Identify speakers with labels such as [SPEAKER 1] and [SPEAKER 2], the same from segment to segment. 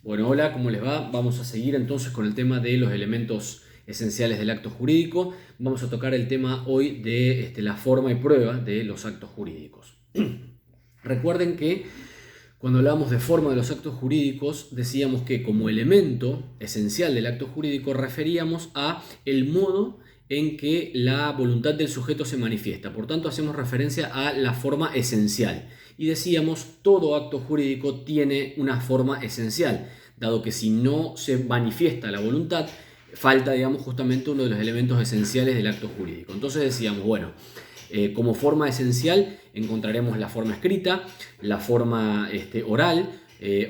[SPEAKER 1] Bueno, hola, ¿cómo les va? Vamos a seguir entonces con el tema de los elementos esenciales del acto jurídico. Vamos a tocar el tema hoy de la forma y prueba de los actos jurídicos. Recuerden que cuando hablábamos de forma de los actos jurídicos, decíamos que como elemento esencial del acto jurídico referíamos a el modo en que la voluntad del sujeto se manifiesta. Por tanto, hacemos referencia a la forma esencial. Y decíamos, todo acto jurídico tiene una forma esencial, dado que si no se manifiesta la voluntad, falta, digamos, justamente uno de los elementos esenciales del acto jurídico. Entonces decíamos, bueno, como forma esencial encontraremos la forma escrita, la forma oral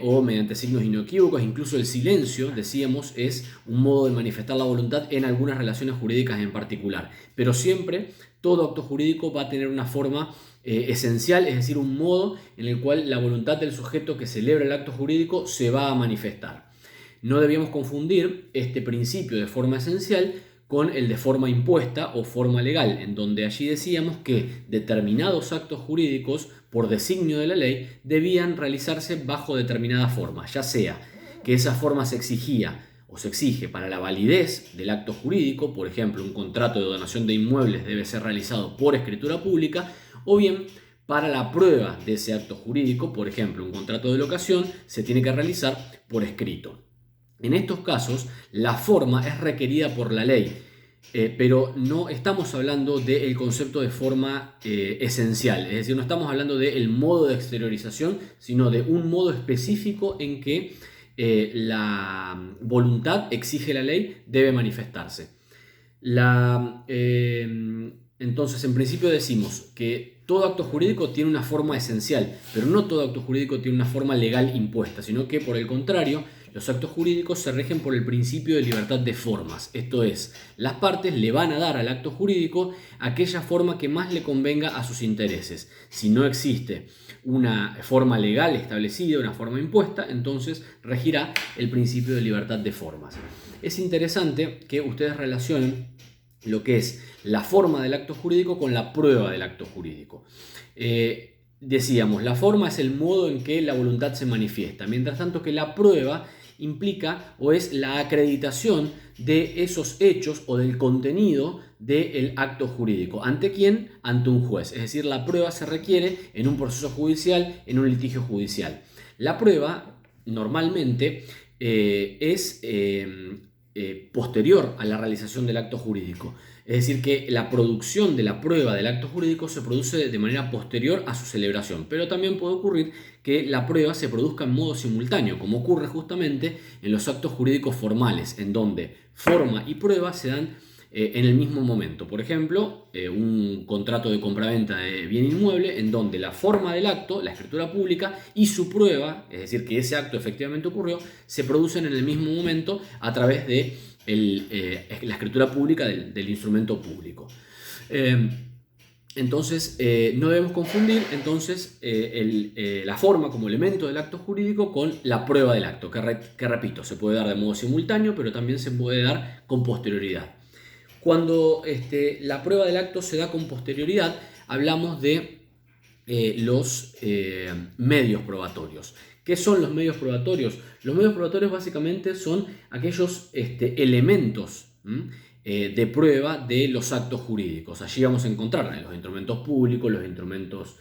[SPEAKER 1] o mediante signos inequívocos. Incluso el silencio, decíamos, es un modo de manifestar la voluntad en algunas relaciones jurídicas en particular. Pero siempre todo acto jurídico va a tener una forma esencial, es decir, un modo en el cual la voluntad del sujeto que celebra el acto jurídico se va a manifestar. No debíamos confundir este principio de forma esencial con el de forma impuesta o forma legal, en donde allí decíamos que determinados actos jurídicos, por designio de la ley, debían realizarse bajo determinada forma, ya sea que esa forma se exigía o se exige para la validez del acto jurídico, por ejemplo, un contrato de donación de inmuebles debe ser realizado por escritura pública, o bien para la prueba de ese acto jurídico, por ejemplo, un contrato de locación, se tiene que realizar por escrito. En estos casos, la forma es requerida por la ley, pero no estamos hablando del concepto de forma esencial, es decir, no estamos hablando del modo de exteriorización, sino de un modo específico en que la voluntad, exige la ley, debe manifestarse. Entonces, en principio decimos que todo acto jurídico tiene una forma esencial, pero no todo acto jurídico tiene una forma legal impuesta, sino que, por el contrario, los actos jurídicos se rigen por el principio de libertad de formas. Esto es, las partes le van a dar al acto jurídico aquella forma que más le convenga a sus intereses. Si no existe una forma legal establecida, una forma impuesta, entonces regirá el principio de libertad de formas. Es interesante que ustedes relacionen lo que es la forma del acto jurídico con la prueba del acto jurídico. Decíamos, la forma es el modo en que la voluntad se manifiesta, mientras tanto que la prueba implica o es la acreditación de esos hechos o del contenido del acto jurídico. ¿Ante quién? Ante un juez. Es decir, la prueba se requiere en un proceso judicial, en un litigio judicial. La prueba normalmente es posterior a la realización del acto jurídico. Es decir, que la producción de la prueba del acto jurídico se produce de manera posterior a su celebración, pero también puede ocurrir que la prueba se produzca en modo simultáneo, como ocurre justamente en los actos jurídicos formales, en donde forma y prueba se dan en el mismo momento. Por ejemplo, un contrato de compraventa de bien inmueble en donde la forma del acto, la escritura pública y su prueba, es decir, que ese acto efectivamente ocurrió, se producen en el mismo momento a través de la escritura pública del instrumento público. Entonces, no debemos confundir entonces la forma como elemento del acto jurídico con la prueba del acto, que repito, se puede dar de modo simultáneo, pero también se puede dar con posterioridad. Cuando la prueba del acto se da con posterioridad, hablamos de los medios probatorios. ¿Qué son los medios probatorios? Los medios probatorios básicamente son aquellos elementos de prueba de los actos jurídicos. Allí vamos a encontrar los instrumentos públicos, los instrumentos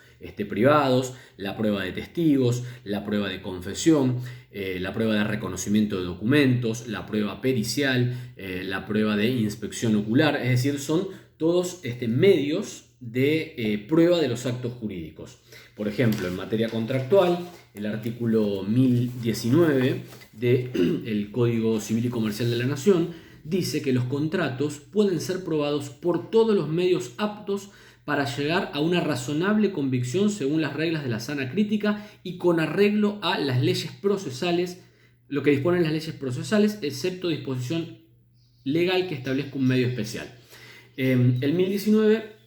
[SPEAKER 1] privados, la prueba de testigos, la prueba de confesión, la prueba de reconocimiento de documentos, la prueba pericial, la prueba de inspección ocular, es decir, son todos medios de prueba de los actos jurídicos. Por ejemplo, en materia contractual, el artículo 1019 del Código Civil y Comercial de la Nación dice que los contratos pueden ser probados por todos los medios aptos para llegar a una razonable convicción según las reglas de la sana crítica y con arreglo a las leyes procesales, lo que disponen las leyes procesales, excepto disposición legal que establezca un medio especial. El 1019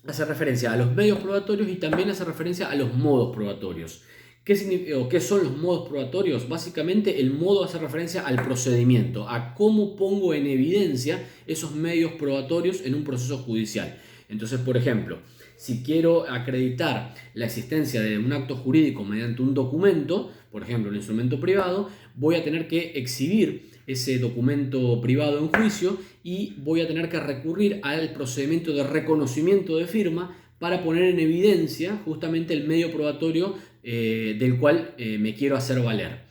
[SPEAKER 1] hace referencia a los medios probatorios y también hace referencia a los modos probatorios. ¿Qué son los modos probatorios? Básicamente el modo hace referencia al procedimiento, a cómo pongo en evidencia esos medios probatorios en un proceso judicial. Entonces, por ejemplo, Si quiero acreditar la existencia de un acto jurídico mediante un documento, por ejemplo, un instrumento privado, voy a tener que exhibir ese documento privado en juicio y voy a tener que recurrir al procedimiento de reconocimiento de firma para poner en evidencia justamente el medio probatorio del cual me quiero hacer valer.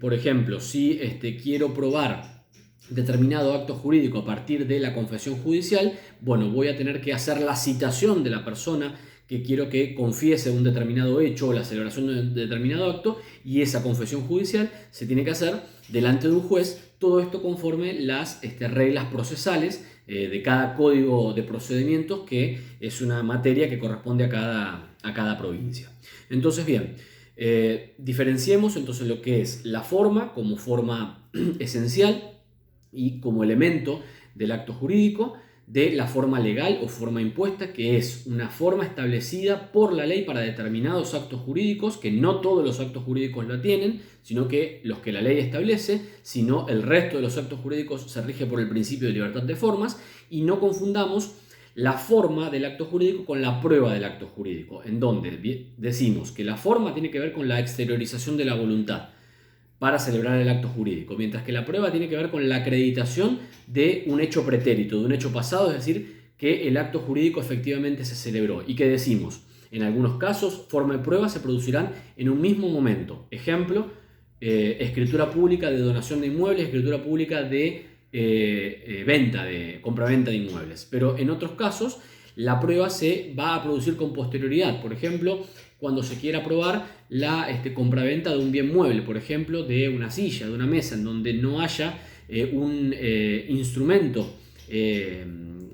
[SPEAKER 1] Por ejemplo, si quiero probar determinado acto jurídico a partir de la confesión judicial, bueno, voy a tener que hacer la citación de la persona que quiero que confiese un determinado hecho o la celebración de un determinado acto, y esa confesión judicial se tiene que hacer delante de un juez, todo esto conforme las reglas procesales de cada código de procedimientos, que es una materia que corresponde a cada provincia. Entonces, bien, diferenciemos entonces lo que es la forma como forma esencial y como elemento del acto jurídico, de la forma legal o forma impuesta, que es una forma establecida por la ley para determinados actos jurídicos, que no todos los actos jurídicos la tienen, sino que los que la ley establece, sino el resto de los actos jurídicos se rige por el principio de libertad de formas. Y no confundamos la forma del acto jurídico con la prueba del acto jurídico, en donde decimos que la forma tiene que ver con la exteriorización de la voluntad para celebrar el acto jurídico, mientras que la prueba tiene que ver con la acreditación de un hecho pretérito, de un hecho pasado, es decir, que el acto jurídico efectivamente se celebró. Y que decimos, en algunos casos, forma y prueba se producirán en un mismo momento. Ejemplo, escritura pública de donación de inmuebles, escritura pública de compra-venta de inmuebles. Pero en otros casos, la prueba se va a producir con posterioridad. Por ejemplo, cuando se quiera probar la compraventa de un bien mueble, por ejemplo, de una silla, de una mesa, en donde no haya un instrumento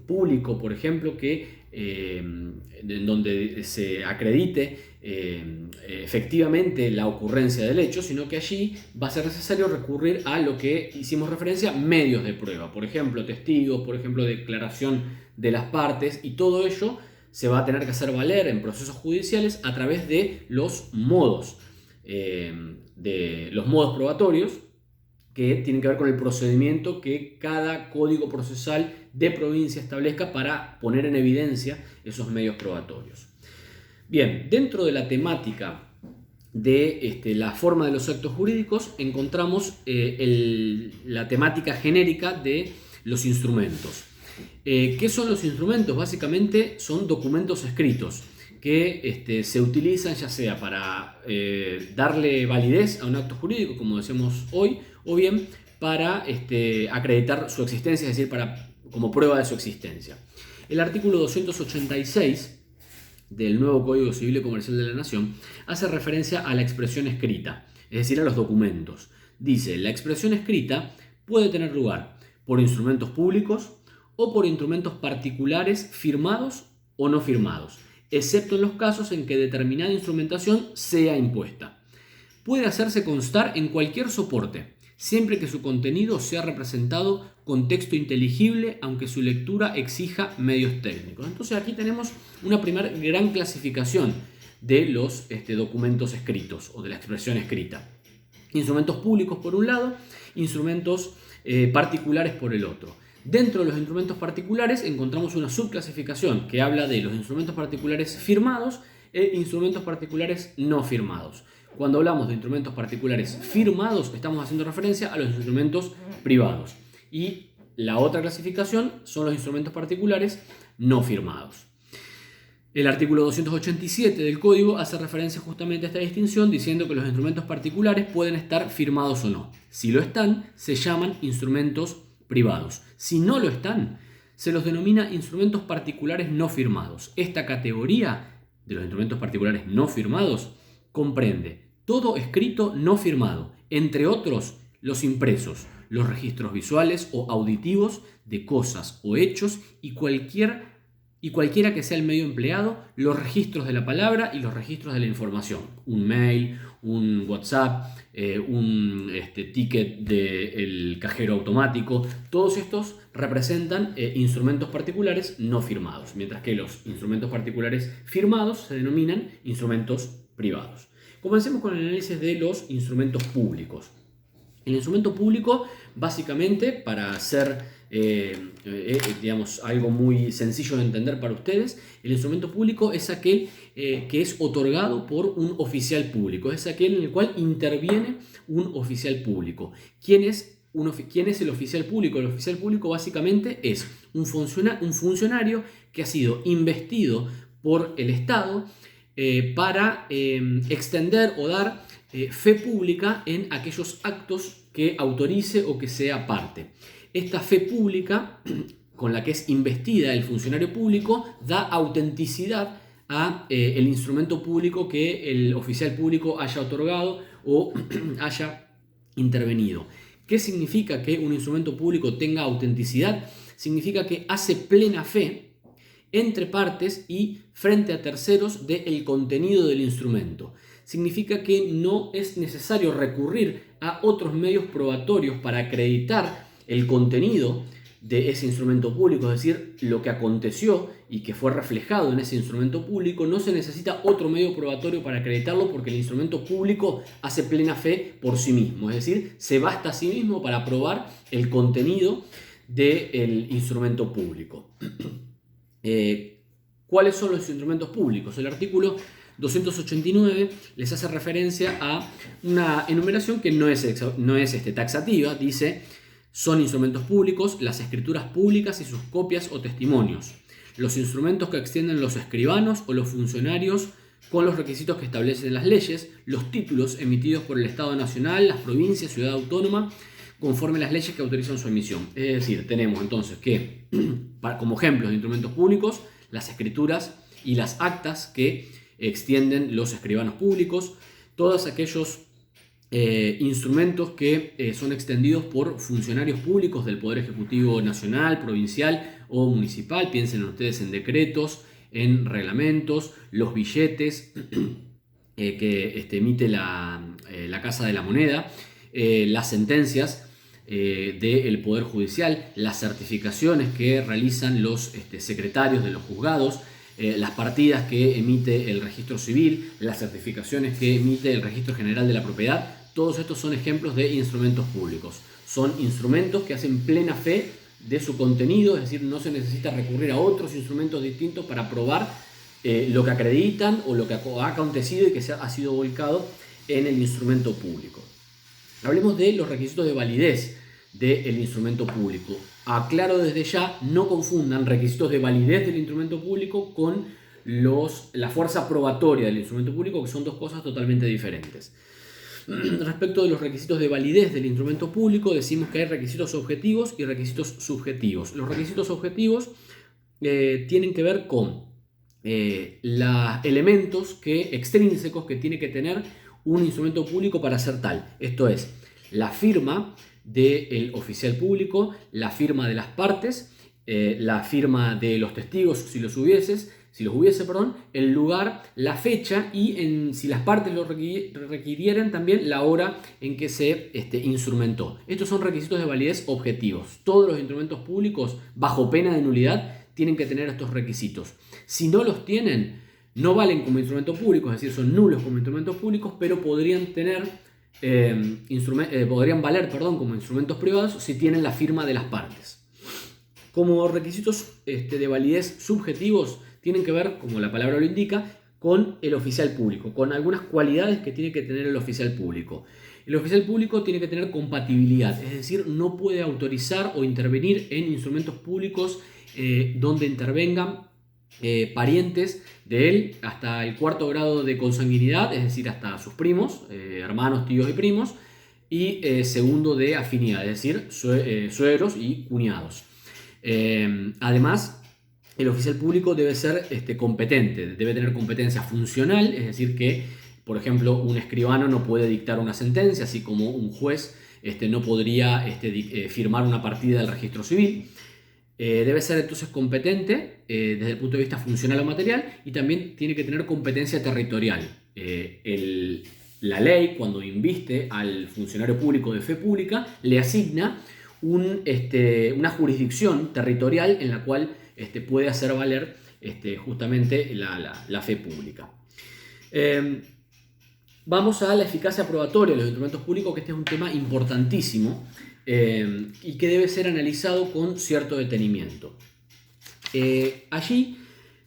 [SPEAKER 1] público, por ejemplo, en donde se acredite efectivamente la ocurrencia del hecho, sino que allí va a ser necesario recurrir a lo que hicimos referencia, medios de prueba, por ejemplo, testigos, por ejemplo, declaración de las partes, y todo ello se va a tener que hacer valer en procesos judiciales a través de los modos probatorios, que tienen que ver con el procedimiento que cada código procesal de provincia establezca para poner en evidencia esos medios probatorios. Bien, dentro de la temática de la forma de los actos jurídicos encontramos la temática genérica de los instrumentos. ¿Qué son los instrumentos? Básicamente son documentos escritos que se utilizan ya sea para darle validez a un acto jurídico, como decíamos hoy, o bien para acreditar su existencia, es decir, como prueba de su existencia. El artículo 286 del nuevo Código Civil y Comercial de la Nación hace referencia a la expresión escrita, es decir, a los documentos. Dice, la expresión escrita puede tener lugar por instrumentos públicos o por instrumentos particulares firmados o no firmados, excepto en los casos en que determinada instrumentación sea impuesta. Puede hacerse constar en cualquier soporte, siempre que su contenido sea representado con texto inteligible, aunque su lectura exija medios técnicos. Entonces aquí tenemos una primera gran clasificación de los documentos escritos o de la expresión escrita. Instrumentos públicos por un lado, instrumentos particulares por el otro. Dentro de los instrumentos particulares encontramos una subclasificación que habla de los instrumentos particulares firmados e instrumentos particulares no firmados. Cuando hablamos de instrumentos particulares firmados, estamos haciendo referencia a los instrumentos privados. Y la otra clasificación son los instrumentos particulares no firmados. El artículo 287 del Código hace referencia justamente a esta distinción, diciendo que los instrumentos particulares pueden estar firmados o no. Si lo están, se llaman instrumentos privados. Si no lo están, se los denomina instrumentos particulares no firmados. Esta categoría de los instrumentos particulares no firmados comprende todo escrito no firmado, entre otros los impresos, los registros visuales o auditivos de cosas o hechos y cualquiera que sea el medio empleado, los registros de la palabra y los registros de la información, un mail, un WhatsApp, un ticket del cajero automático. Todos estos representan instrumentos particulares no firmados, mientras que los instrumentos particulares firmados se denominan instrumentos privados. Comencemos con el análisis de los instrumentos públicos. El instrumento público, básicamente, para hacer digamos, algo muy sencillo de entender para ustedes, el instrumento público es aquel que es otorgado por un oficial público, es aquel en el cual interviene un oficial público. ¿Quién es el oficial público? El oficial público básicamente es un funcionario que ha sido investido por el Estado para extender o dar fe pública en aquellos actos que autorice o que sea parte. Esta fe pública, con la que es investida el funcionario público, da autenticidad a el instrumento público que el oficial público haya otorgado o haya intervenido. ¿Qué significa que un instrumento público tenga autenticidad? Significa que hace plena fe entre partes y frente a terceros del contenido del instrumento. Significa que no es necesario recurrir a otros medios probatorios para acreditar el contenido de ese instrumento público, es decir, lo que aconteció y que fue reflejado en ese instrumento público. No se necesita otro medio probatorio para acreditarlo porque el instrumento público hace plena fe por sí mismo, es decir, se basta a sí mismo para probar el contenido del instrumento público. ¿Cuáles son los instrumentos públicos? El artículo 289 les hace referencia a una enumeración que no es taxativa. Dice: son instrumentos públicos las escrituras públicas y sus copias o testimonios, los instrumentos que extienden los escribanos o los funcionarios con los requisitos que establecen las leyes, los títulos emitidos por el Estado Nacional, las provincias, ciudad autónoma, conforme a las leyes que autorizan su emisión. Es decir, tenemos entonces que, como ejemplos de instrumentos públicos, las escrituras y las actas que extienden los escribanos públicos, todos aquellos instrumentos que son extendidos por funcionarios públicos del Poder Ejecutivo Nacional, provincial o municipal. Piensen ustedes en decretos, en reglamentos, los billetes que emite la Casa de la Moneda, las sentencias del Poder Judicial, las certificaciones que realizan los secretarios de los juzgados, las partidas que emite el Registro Civil, las certificaciones que emite el Registro General de la Propiedad. Todos estos son ejemplos de instrumentos públicos. Son instrumentos que hacen plena fe de su contenido, es decir, no se necesita recurrir a otros instrumentos distintos para probar lo que acreditan o lo que ha acontecido y que ha sido volcado en el instrumento público. Hablemos de los requisitos de validez del instrumento público. Aclaro desde ya, no confundan requisitos de validez del instrumento público con la fuerza probatoria del instrumento público, que son dos cosas totalmente diferentes. Respecto de los requisitos de validez del instrumento público, decimos que hay requisitos objetivos y requisitos subjetivos. Los requisitos objetivos tienen que ver con los elementos extrínsecos que tiene que tener un instrumento público para ser tal. Esto es, la firma del oficial público, la firma de las partes, la firma de los testigos si los hubiese, el lugar, la fecha y si las partes lo requirieran también la hora en que se instrumentó. Estos son requisitos de validez objetivos. Todos los instrumentos públicos, bajo pena de nulidad, tienen que tener estos requisitos. Si no los tienen, no valen como instrumento público, es decir, son nulos como instrumentos públicos, pero podrían valer como instrumentos privados si tienen la firma de las partes. Como requisitos de validez subjetivos, tienen que ver, como la palabra lo indica, con el oficial público, con algunas cualidades que tiene que tener el oficial público. El oficial público tiene que tener compatibilidad, es decir, no puede autorizar o intervenir en instrumentos públicos donde intervengan parientes de él hasta el 4º grado de consanguinidad, es decir, hasta sus primos, hermanos, tíos y primos, y segundo de afinidad, es decir, suegros y cuñados. Además, el oficial público debe ser competente, debe tener competencia funcional, es decir que, por ejemplo, un escribano no puede dictar una sentencia, así como un juez no podría firmar una partida del registro civil. Debe ser entonces competente desde el punto de vista funcional o material, y también tiene que tener competencia territorial. La ley, cuando inviste al funcionario público de fe pública, le asigna una jurisdicción territorial en la cual puede hacer valer justamente la fe pública. vamos a la eficacia probatoria de los instrumentos públicos, que este es un tema importantísimo y que debe ser analizado con cierto detenimiento. Allí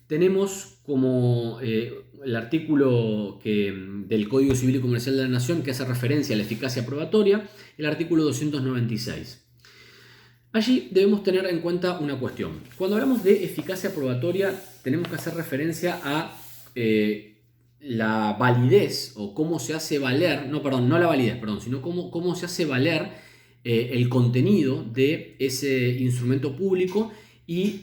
[SPEAKER 1] tenemos como el artículo del Código Civil y Comercial de la Nación que hace referencia a la eficacia probatoria, el artículo 296. Allí debemos tener en cuenta una cuestión. Cuando hablamos de eficacia probatoria, tenemos que hacer referencia a la validez o cómo se hace valer, no la validez, sino cómo se hace valer el contenido de ese instrumento público y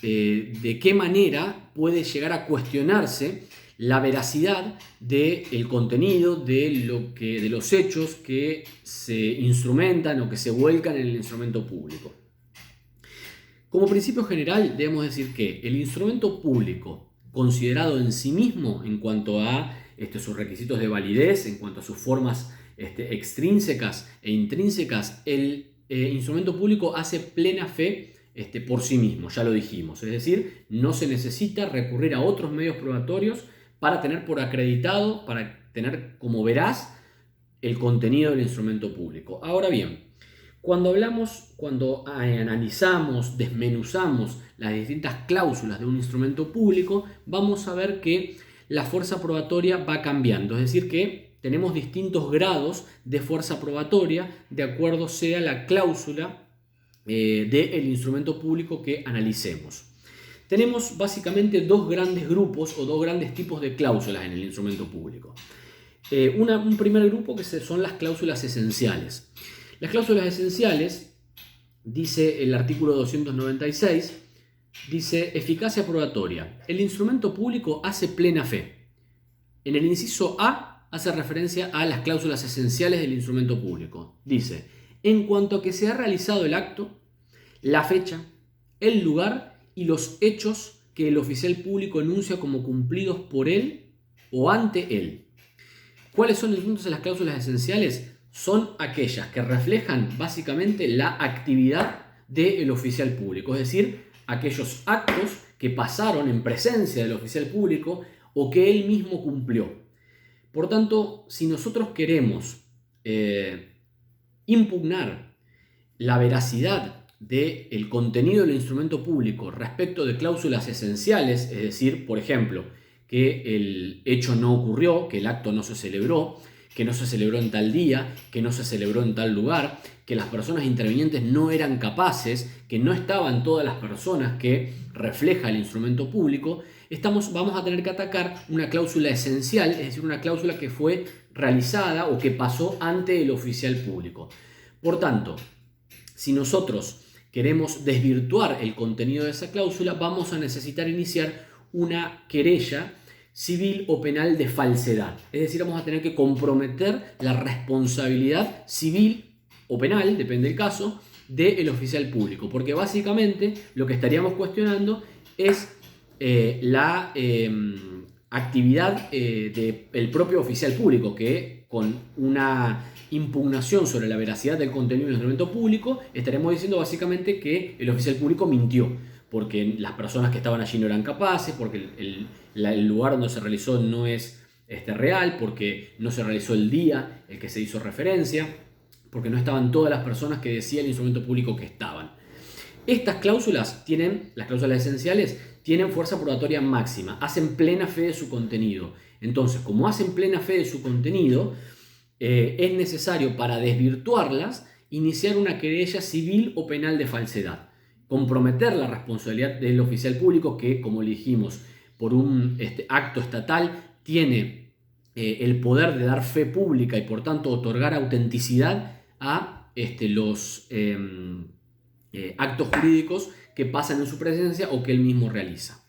[SPEAKER 1] de qué manera puede llegar a cuestionarse la veracidad del contenido de los hechos que se instrumentan o que se vuelcan en el instrumento público. Como principio general, debemos decir que el instrumento público, considerado en sí mismo en cuanto a sus requisitos de validez, en cuanto a sus formas extrínsecas e intrínsecas, el instrumento público hace plena fe por sí mismo, ya lo dijimos. Es decir, no se necesita recurrir a otros medios probatorios para tener por acreditado, para tener como veraz el contenido del instrumento público. Ahora bien, cuando analizamos, desmenuzamos las distintas cláusulas de un instrumento público, vamos a ver que la fuerza probatoria va cambiando. Es decir, que tenemos distintos grados de fuerza probatoria de acuerdo sea la cláusula del instrumento público que analicemos. Tenemos básicamente dos grandes grupos o dos grandes tipos de cláusulas en el instrumento público. Un primer grupo que son las cláusulas esenciales. Las cláusulas esenciales, dice el artículo 296, dice eficacia probatoria. El instrumento público hace plena fe. En el inciso A hace referencia a las cláusulas esenciales del instrumento público. Dice, en cuanto a que se ha realizado el acto, la fecha, el lugar y los hechos que el oficial público enuncia como cumplidos por él o ante él. ¿Cuáles son entonces las cláusulas esenciales? Son aquellas que reflejan básicamente la actividad del oficial público, es decir, aquellos actos que pasaron en presencia del oficial público o que él mismo cumplió. Por tanto, si nosotros queremos impugnar la veracidad del contenido del instrumento público respecto de cláusulas esenciales, es decir, por ejemplo, que el hecho no ocurrió, que el acto no se celebró, que no se celebró en tal día, que no se celebró en tal lugar, que las personas intervinientes no eran capaces, que no estaban todas las personas que refleja el instrumento público, vamos a tener que atacar una cláusula esencial, es decir, una cláusula que fue realizada o que pasó ante el oficial público. Por tanto, si nosotros queremos desvirtuar el contenido de esa cláusula, vamos a necesitar iniciar una querella civil o penal de falsedad. Es decir, vamos a tener que comprometer la responsabilidad civil o penal, depende del caso, del oficial público. Porque básicamente lo que estaríamos cuestionando es la actividad del propio oficial público, que con una impugnación sobre la veracidad del contenido del instrumento público estaremos diciendo básicamente que el oficial público mintió, porque las personas que estaban allí no eran capaces, porque el lugar donde se realizó no es real, porque no se realizó el día el que se hizo referencia, porque no estaban todas las personas que decía el instrumento público que estaban. Estas cláusulas las cláusulas esenciales, tienen fuerza probatoria máxima, hacen plena fe de su contenido. Entonces, como hacen plena fe de su contenido, es necesario para desvirtuarlas iniciar una querella civil o penal de falsedad, comprometer la responsabilidad del oficial público que, como le dijimos, por un acto estatal tiene el poder de dar fe pública y por tanto otorgar autenticidad a los actos jurídicos que pasan en su presencia o que él mismo realiza.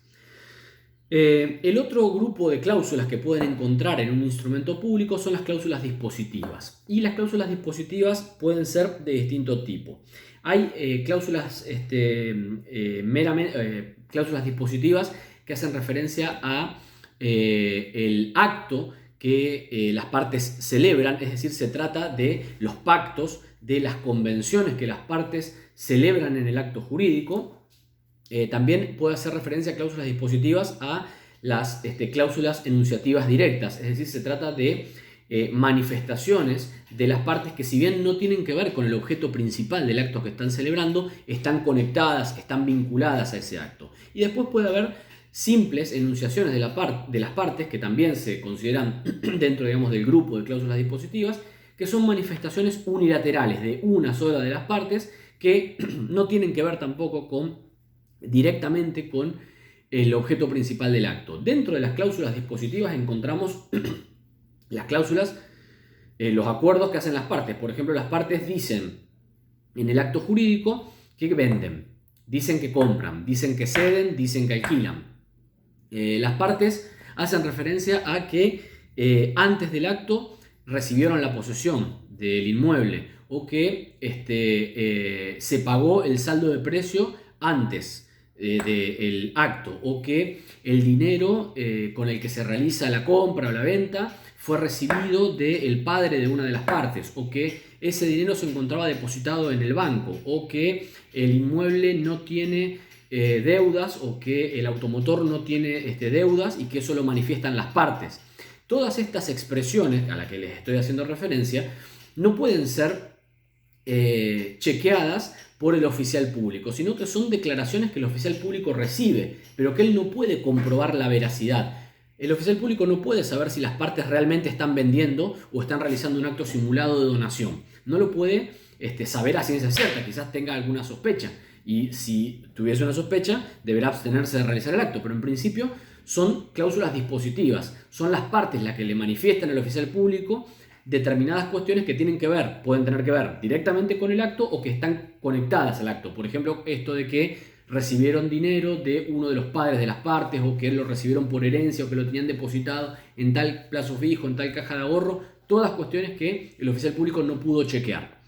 [SPEAKER 1] El otro grupo de cláusulas que pueden encontrar en un instrumento público son las cláusulas dispositivas. Y las cláusulas dispositivas pueden ser de distinto tipo. Hay cláusulas dispositivas que hacen referencia a el acto que las partes celebran, es decir, se trata de los pactos, de las convenciones que las partes celebran en el acto jurídico. También puede hacer referencia a cláusulas dispositivas a las cláusulas enunciativas directas, es decir, se trata de manifestaciones de las partes que, si bien no tienen que ver con el objeto principal del acto que están celebrando, están conectadas, están vinculadas a ese acto. Y después puede haber simples enunciaciones de las partes, que también se consideran dentro, digamos, del grupo de cláusulas dispositivas, que son manifestaciones unilaterales de una sola de las partes, que no tienen que ver tampoco directamente con el objeto principal del acto. Dentro de las cláusulas dispositivas encontramos las cláusulas, los acuerdos que hacen las partes. Por ejemplo, las partes dicen en el acto jurídico que venden, dicen que compran, dicen que ceden, dicen que alquilan. Las partes hacen referencia a que antes del acto recibieron la posesión del inmueble, o que se pagó el saldo de precio antes del acto, o que el dinero con el que se realiza la compra o la venta fue recibido del padre de una de las partes, o que ese dinero se encontraba depositado en el banco, o que el inmueble no tiene deudas, o que el automotor no tiene deudas, y que eso lo manifiestan las partes. Todas estas expresiones a las que les estoy haciendo referencia no pueden ser chequeadas por el oficial público, sino que son declaraciones que el oficial público recibe, pero que él no puede comprobar la veracidad. El oficial público no puede saber si las partes realmente están vendiendo o están realizando un acto simulado de donación. No lo puede saber a ciencia cierta, quizás tenga alguna sospecha, y si tuviese una sospecha deberá abstenerse de realizar el acto, pero en principio son cláusulas dispositivas, son las partes las que le manifiestan al oficial público determinadas cuestiones que pueden tener que ver directamente con el acto o que están conectadas al acto. Por ejemplo, esto de que recibieron dinero de uno de los padres de las partes, o que lo recibieron por herencia, o que lo tenían depositado en tal plazo fijo, en tal caja de ahorro, todas cuestiones que el oficial público no pudo chequear.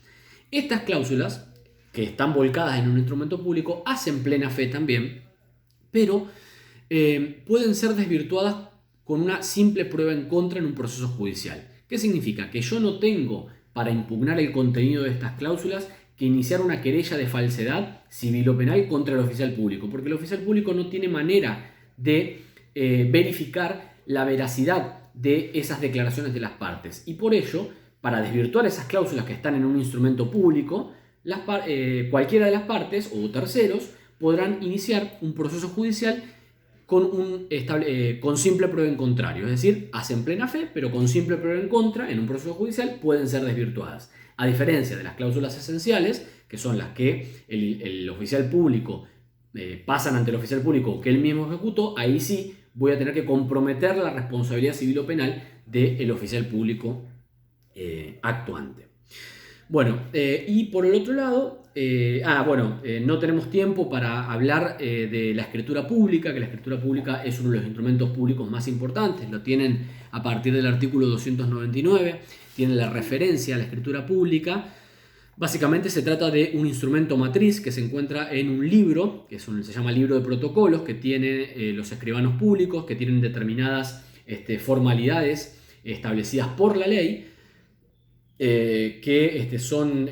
[SPEAKER 1] Estas cláusulas, que están volcadas en un instrumento público, hacen plena fe también, pero pueden ser desvirtuadas con una simple prueba en contra en un proceso judicial. ¿Qué significa? Que yo no tengo, para impugnar el contenido de estas cláusulas, que iniciar una querella de falsedad civil o penal contra el oficial público, porque el oficial público no tiene manera de verificar la veracidad de esas declaraciones de las partes, y por ello, para desvirtuar esas cláusulas que están en un instrumento público, cualquiera de las partes o terceros podrán iniciar un proceso judicial con simple prueba en contrario, es decir, hacen plena fe, pero con simple prueba en contra en un proceso judicial pueden ser desvirtuadas. A diferencia de las cláusulas esenciales, que son las que el oficial público pasan ante el oficial público que él mismo ejecutó, ahí sí voy a tener que comprometer la responsabilidad civil o penal del oficial público actuante. Bueno, y por el otro lado, no tenemos tiempo para hablar de la escritura pública, que la escritura pública es uno de los instrumentos públicos más importantes. Lo tienen a partir del artículo 299, tienen la referencia a la escritura pública. Básicamente se trata de un instrumento matriz que se encuentra en un libro, que se llama libro de protocolos, que tiene los escribanos públicos, que tienen determinadas formalidades establecidas por la ley, que son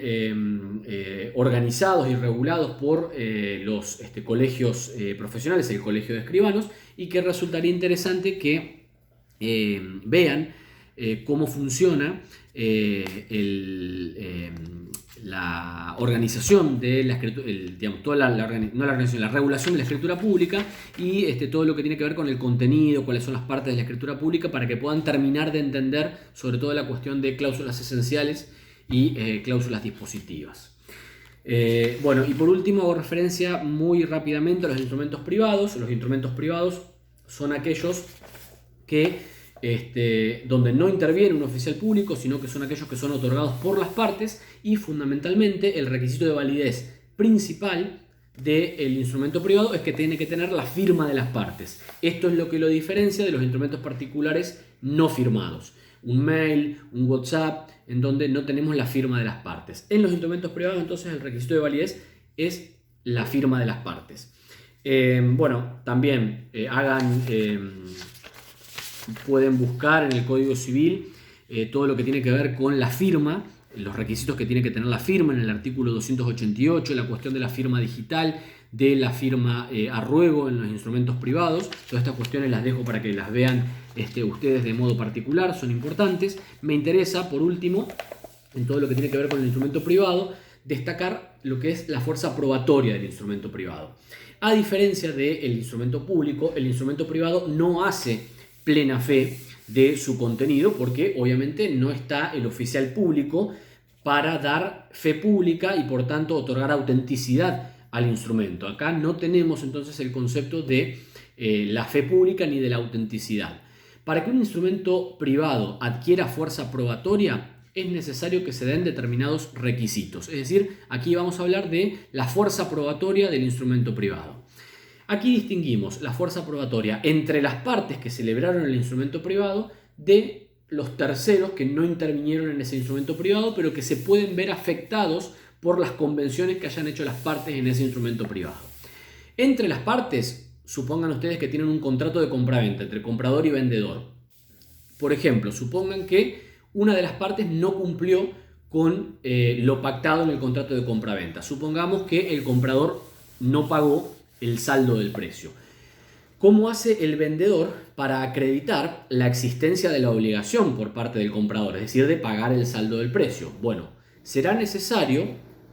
[SPEAKER 1] organizados y regulados por los colegios profesionales, el colegio de escribanos, y que resultaría interesante que vean cómo funciona la organización de la escritura, la regulación de la escritura pública, y todo lo que tiene que ver con el contenido, cuáles son las partes de la escritura pública, para que puedan terminar de entender sobre todo la cuestión de cláusulas esenciales y cláusulas dispositivas. Y por último hago referencia muy rápidamente a los instrumentos privados. Los instrumentos privados son aquellos que donde no interviene un oficial público, sino que son aquellos que son otorgados por las partes, y fundamentalmente el requisito de validez principal del instrumento privado es que tiene que tener la firma de las partes. Esto es lo que lo diferencia de los instrumentos particulares no firmados. Un mail, un WhatsApp, en donde no tenemos la firma de las partes. En los instrumentos privados, entonces, el requisito de validez es la firma de las partes. También pueden buscar en el Código Civil todo lo que tiene que ver con la firma, los requisitos que tiene que tener la firma en el artículo 288, la cuestión de la firma digital, de la firma a ruego en los instrumentos privados. Todas estas cuestiones las dejo para que las vean ustedes de modo particular, son importantes. Me interesa, por último, en todo lo que tiene que ver con el instrumento privado, destacar lo que es la fuerza probatoria del instrumento privado. A diferencia del instrumento público, el instrumento privado no hace plena fe de su contenido porque obviamente no está el oficial público para dar fe pública y por tanto otorgar autenticidad al instrumento. Acá no tenemos entonces el concepto de la fe pública ni de la autenticidad. Para que un instrumento privado adquiera fuerza probatoria es necesario que se den determinados requisitos. Es decir, aquí vamos a hablar de la fuerza probatoria del instrumento privado. Aquí distinguimos la fuerza probatoria entre las partes que celebraron el instrumento privado de los terceros que no intervinieron en ese instrumento privado, pero que se pueden ver afectados por las convenciones que hayan hecho las partes en ese instrumento privado. Entre las partes, supongan ustedes que tienen un contrato de compraventa entre comprador y vendedor. Por ejemplo, supongan que una de las partes no cumplió con lo pactado en el contrato de compraventa. Supongamos que el comprador no pagó el saldo del precio. ¿Cómo hace el vendedor para acreditar la existencia de la obligación por parte del comprador, es decir, de pagar el saldo del precio? Bueno, será necesario,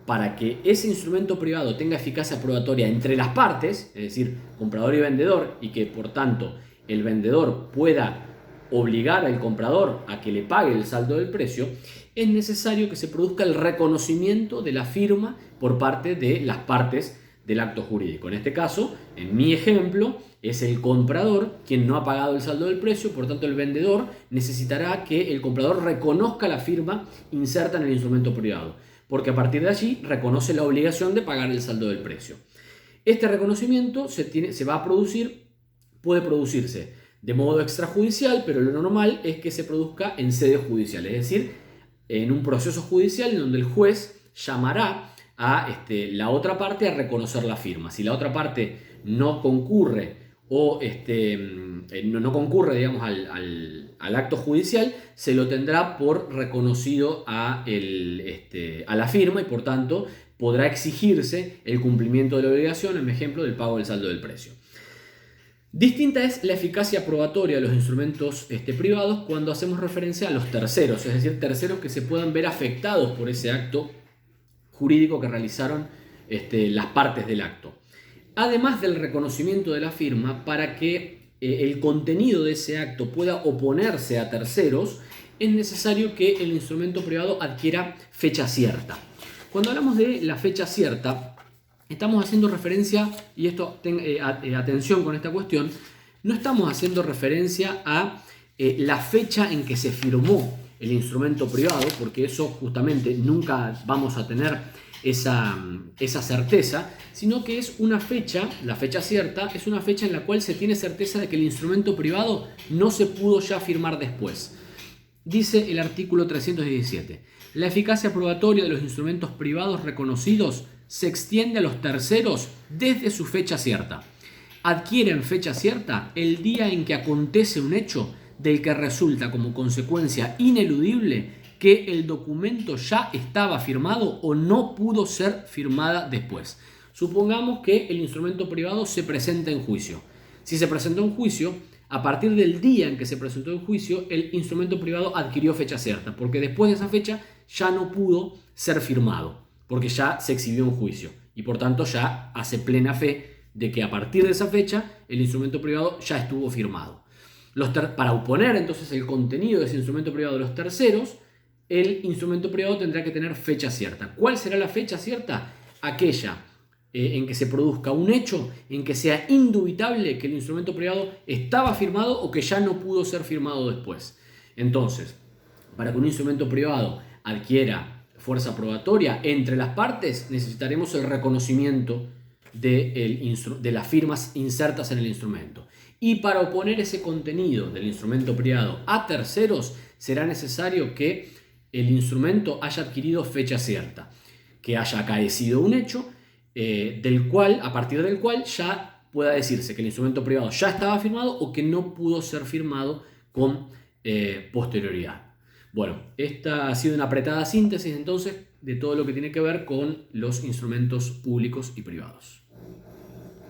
[SPEAKER 1] para que ese instrumento privado tenga eficacia probatoria entre las partes, es decir, comprador y vendedor, y que por tanto el vendedor pueda obligar al comprador a que le pague el saldo del precio, es necesario que se produzca el reconocimiento de la firma por parte de las partes del acto jurídico. En este caso, en mi ejemplo, es el comprador quien no ha pagado el saldo del precio, por tanto el vendedor necesitará que el comprador reconozca la firma inserta en el instrumento privado, porque a partir de allí reconoce la obligación de pagar el saldo del precio. Este reconocimiento se va a producir, puede producirse de modo extrajudicial, pero lo normal es que se produzca en sede judicial, es decir, en un proceso judicial en donde el juez llamará a la otra parte a reconocer la firma. Si la otra parte no concurre o no concurre, digamos, al acto judicial, se lo tendrá por reconocido a la firma y por tanto podrá exigirse el cumplimiento de la obligación, en mi ejemplo, del pago del saldo del precio. Distinta es la eficacia probatoria de los instrumentos privados cuando hacemos referencia a los terceros, es decir, terceros que se puedan ver afectados por ese acto jurídico que realizaron las partes del acto. Además del reconocimiento de la firma, para que el contenido de ese acto pueda oponerse a terceros, es necesario que el instrumento privado adquiera fecha cierta. Cuando hablamos de la fecha cierta, estamos haciendo referencia, y esto atención con esta cuestión, no estamos haciendo referencia a la fecha en que se firmó el instrumento privado, porque eso justamente nunca vamos a tener esa certeza, sino que es una fecha, la fecha cierta, es una fecha en la cual se tiene certeza de que el instrumento privado no se pudo ya firmar después. Dice el artículo 317, la eficacia probatoria de los instrumentos privados reconocidos se extiende a los terceros desde su fecha cierta. Adquieren fecha cierta el día en que acontece un hecho del que resulta como consecuencia ineludible que el documento ya estaba firmado o no pudo ser firmada después. Supongamos que el instrumento privado se presenta en juicio. Si se presentó en juicio, a partir del día en que se presentó en juicio, el instrumento privado adquirió fecha cierta, porque después de esa fecha ya no pudo ser firmado, porque ya se exhibió en juicio y por tanto ya hace plena fe de que a partir de esa fecha el instrumento privado ya estuvo firmado. Para oponer entonces el contenido de ese instrumento privado a los terceros, el instrumento privado tendrá que tener fecha cierta. ¿Cuál será la fecha cierta? Aquella en que se produzca un hecho en que sea indubitable que el instrumento privado estaba firmado o que ya no pudo ser firmado después. Entonces, para que un instrumento privado adquiera fuerza probatoria entre las partes, necesitaremos el reconocimiento de las firmas insertas en el instrumento. Y para oponer ese contenido del instrumento privado a terceros, será necesario que el instrumento haya adquirido fecha cierta, que haya acaecido un hecho a partir del cual ya pueda decirse que el instrumento privado ya estaba firmado o que no pudo ser firmado con posterioridad. Bueno, esta ha sido una apretada síntesis entonces de todo lo que tiene que ver con los instrumentos públicos y privados.